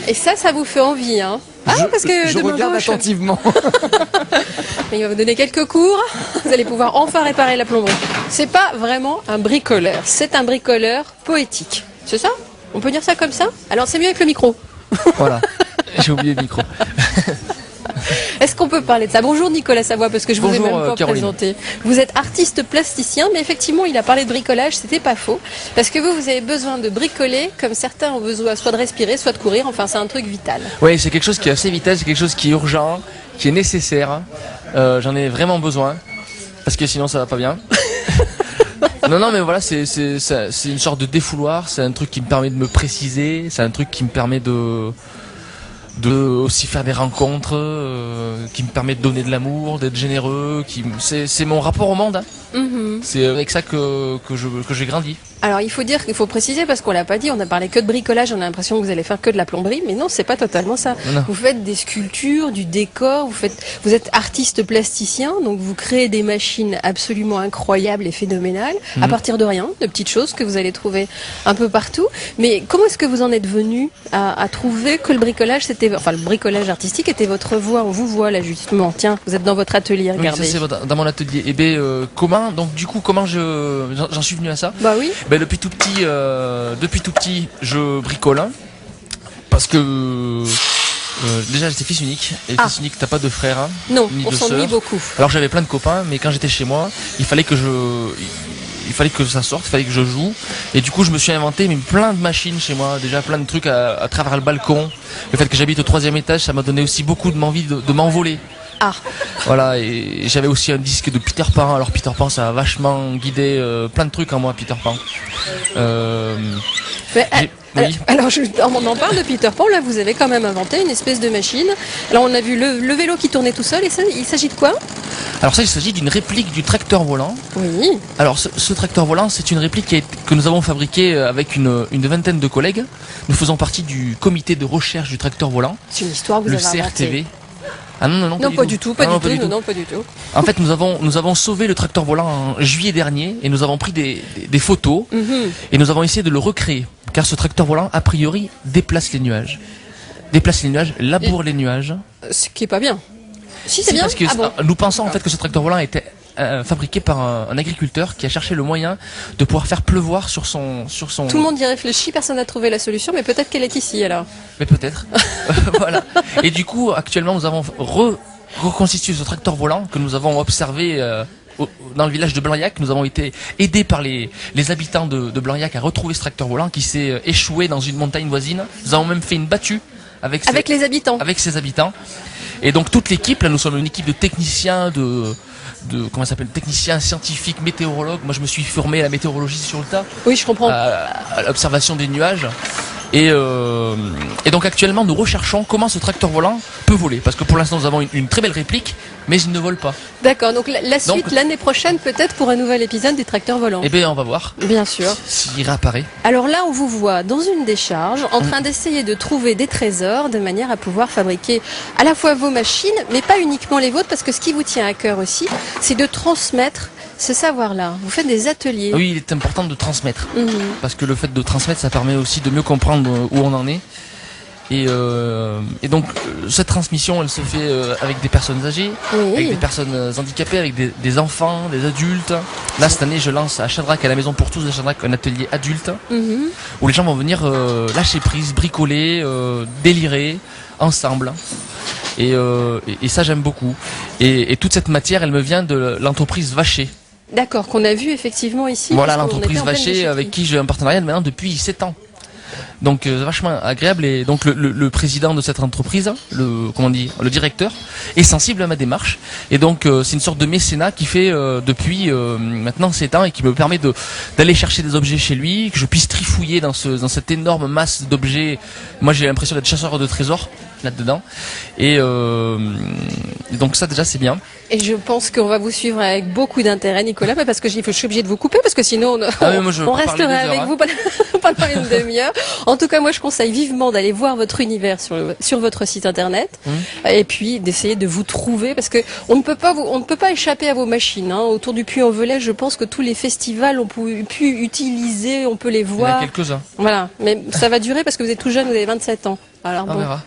Et ça vous fait envie, hein? Parce que je de main regarde gauche, attentivement. il va vous donner quelques cours. Vous allez pouvoir enfin réparer la plomberie. C'est pas vraiment un bricoleur, c'est un bricoleur poétique. C'est ça? On peut dire ça comme ça? Alors c'est mieux avec le micro. Voilà, j'ai oublié le micro. Est-ce qu'on peut parler de ça? Bonjour Nicolas Savoie, parce que je vous ai Bonjour, même pas Caroline. présenté. Vous êtes artiste plasticien, mais effectivement, il a parlé de bricolage, c'était pas faux. Parce que vous avez besoin de bricoler, comme certains ont besoin soit de respirer, soit de courir. Enfin, c'est un truc vital. Oui, c'est quelque chose qui est assez vital, c'est quelque chose qui est urgent, qui est nécessaire. J'en ai vraiment besoin, parce que sinon ça va pas bien. Non, mais voilà, c'est une sorte de défouloir, c'est un truc qui me permet de me préciser, c'est un truc qui me permet de aussi faire des rencontres, qui me permet de donner de l'amour, d'être généreux, c'est mon rapport au monde, hein. C'est avec ça que j'ai grandi. Alors, il faut préciser, parce qu'on l'a pas dit, on a parlé que de bricolage, on a l'impression que vous allez faire que de la plomberie, mais non, c'est pas totalement ça. Non. Vous faites des sculptures, du décor, vous êtes artiste plasticien, donc vous créez des machines absolument incroyables et phénoménales, à partir de rien, de petites choses que vous allez trouver un peu partout. Mais comment est-ce que vous en êtes venu à trouver que le bricolage, le bricolage artistique était votre voie? On vous voit là, justement. Tiens, vous êtes dans votre atelier, regardez. Oui, ça c'est dans mon atelier. Et comment j'en suis venu à ça? Bah oui. Depuis tout petit, je bricole, hein, parce que déjà j'étais fils unique, et fils unique t'as pas de frère, hein, Non, ni on de s'ennuie sœur. beaucoup. Alors j'avais plein de copains, mais quand j'étais chez moi, il fallait que ça sorte, il fallait que je joue, et du coup je me suis inventé plein de machines chez moi, déjà plein de trucs à travers le balcon. Le fait que j'habite au 3e étage, ça m'a donné aussi beaucoup de m'envie de m'envoler. Voilà, et j'avais aussi un disque de Peter Pan. Alors Peter Pan, ça a vachement guidé plein de trucs en moi, Peter Pan. Oui. Alors, on en parle de Peter Pan, là vous avez quand même inventé une espèce de machine. Alors on a vu le vélo qui tournait tout seul, et ça, il s'agit de quoi? Alors ça, il s'agit d'une réplique du tracteur volant. Oui. Alors ce tracteur volant, c'est une réplique que nous avons fabriquée avec une vingtaine de collègues. Nous faisons partie du comité de recherche du tracteur volant. C'est une histoire que vous le avez inventée. CRTV. Ah non, pas du tout. Non, pas du tout. En fait, nous avons sauvé le tracteur volant en juillet dernier, et nous avons pris des photos, et nous avons essayé de le recréer, car ce tracteur volant, a priori, déplace les nuages, laboure les nuages. Ce qui est pas bien. Si, c'est bien. Parce que bon. nous pensons en fait que ce tracteur volant était fabriqué par un agriculteur qui a cherché le moyen de pouvoir faire pleuvoir sur son... Tout le monde y réfléchit, personne n'a trouvé la solution, mais peut-être qu'elle est ici alors. Mais peut-être. Voilà. Et du coup, actuellement, nous avons reconstitué ce tracteur volant que nous avons observé dans le village de Blanyac. Nous avons été aidés par les habitants de Blanyac à retrouver ce tracteur volant qui s'est échoué dans une montagne voisine. Nous avons même fait une battue avec les habitants. Avec ses habitants. Et donc toute l'équipe, là nous sommes une équipe de techniciens, comment ça s'appelle, techniciens scientifiques, météorologues. Moi je me suis formé à la météorologie sur le tas. Oui, je comprends. À l'observation des nuages. Et donc actuellement nous recherchons comment ce tracteur volant peut voler. Parce que pour l'instant nous avons une très belle réplique, mais il ne vole pas. D'accord, donc la suite l'année prochaine peut-être pour un nouvel épisode des tracteurs volants. Eh bien on va voir. Bien sûr. S'il réapparaît. Alors là on vous voit dans une décharge en train d'essayer de trouver des trésors de manière à pouvoir fabriquer à la fois vos machines, mais pas uniquement les vôtres, parce que ce qui vous tient à cœur aussi, c'est de transmettre ce savoir-là. Vous faites des ateliers. Oui, il est important de transmettre. Parce que le fait de transmettre, ça permet aussi de mieux comprendre où on en est. Et donc cette transmission, elle se fait avec des personnes âgées, avec des personnes handicapées, avec des enfants, des adultes. Là cette année je lance à Chadrac, à la Maison pour tous de Chadrac, un atelier adulte où les gens vont venir lâcher prise, bricoler, délirer ensemble. Et ça j'aime beaucoup. Et toute cette matière, elle me vient de l'entreprise Vacher. D'accord, qu'on a vu effectivement ici. Voilà, l'entreprise Vacher avec qui j'ai un partenariat maintenant depuis 7 ans. Donc vachement agréable, et donc le président de cette entreprise, le directeur, est sensible à ma démarche, et donc c'est une sorte de mécénat qui fait depuis maintenant 7 ans, et qui me permet d'aller chercher des objets chez lui, que je puisse trifouiller dans cette énorme masse d'objets. Moi j'ai l'impression d'être chasseur de trésors là-dedans, et donc ça déjà c'est bien. Et je pense qu'on va vous suivre avec beaucoup d'intérêt, Nicolas, parce que je suis obligé de vous couper, parce que sinon on resterait avec vous pendant une demi-heure. En tout cas, moi je conseille vivement d'aller voir votre univers sur votre site internet, et puis d'essayer de vous trouver, parce que on ne peut pas échapper à vos machines. Autour du Puy-en-Velay, je pense que tous les festivals ont pu utiliser, on peut les voir. Il y en a quelques-uns. Voilà, mais ça va durer parce que vous êtes tout jeune, vous avez 27 ans. Alors On bon. verra.